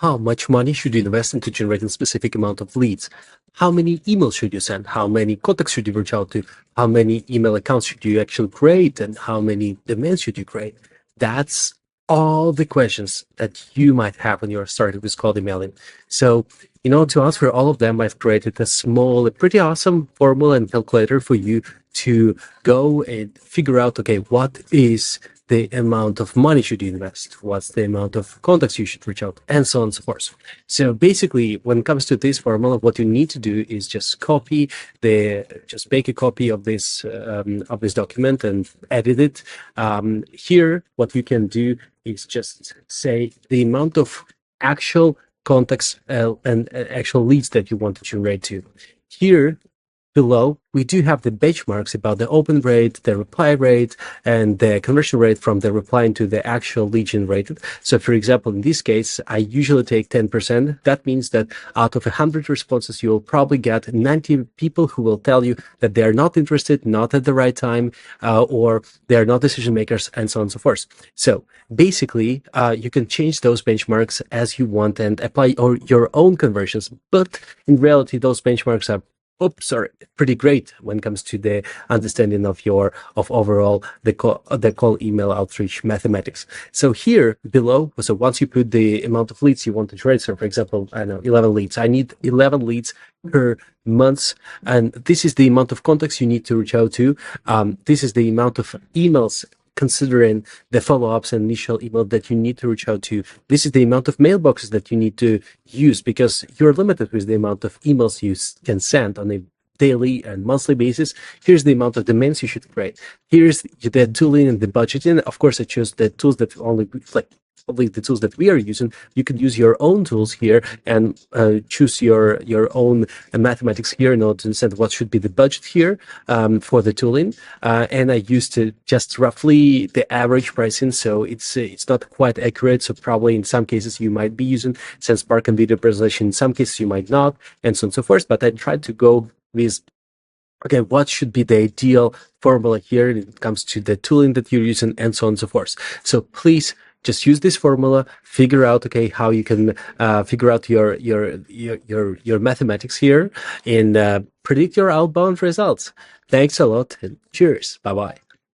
How much money should you invest into generating a specific amount of leads? How many emails should you send? How many contacts should you reach out to? How many email accounts should you actually create? And how many domains should you create? That's all the questions that you might have when you're starting with cold emailing. So, to answer all of them, I've created a small, pretty awesome formula and calculator for you to go and figure out, okay, what is the amount of money should you invest? What's the amount of contacts you should reach out, and so on and so forth. So basically, when it comes to this formula, what you need to do is just make a copy of this document and edit it. Here, what you can do is just say the amount of actual contacts and actual leads that you want to generate to. Here, below, we do have the benchmarks about the open rate, the reply rate, and the conversion rate from the reply into the actual lead generated. So for example, in this case, I usually take 10%. That means that out of 100 responses, you will probably get 90 people who will tell you that they are not interested, not at the right time, or they are not decision makers, and so on and so forth. So basically, you can change those benchmarks as you want and apply your own conversions. But in reality, those benchmarks are pretty great when it comes to the understanding of overall the cold email outreach mathematics. So here below, so once you put the amount of leads you want to generate, so for example, I know 11 leads. I need 11 leads per month, and this is the amount of contacts you need to reach out to. This is the amount of emails, considering the follow-ups and initial email that you need to reach out to. This is the amount of mailboxes that you need to use, because you're limited with the amount of emails you can send on a daily and monthly basis. Here's the amount of domains you should create. Here's the tooling and the budgeting. Of course, I chose the tools that only reflect probably the tools that we are using. You could use your own tools here and choose your own mathematics here in order to understand what should be the budget here for the tooling. And I used just roughly the average pricing, so it's not quite accurate. So probably in some cases you might be using SenseSpark and video presentation. In some cases you might not, and so on and so forth. But I tried to go with, okay, what should be the ideal formula here when it comes to the tooling that you're using, and so on and so forth. So please just use this formula, figure out, okay, how you can figure out your mathematics here, and predict your outbound results. Thanks a lot, and cheers. Bye-bye.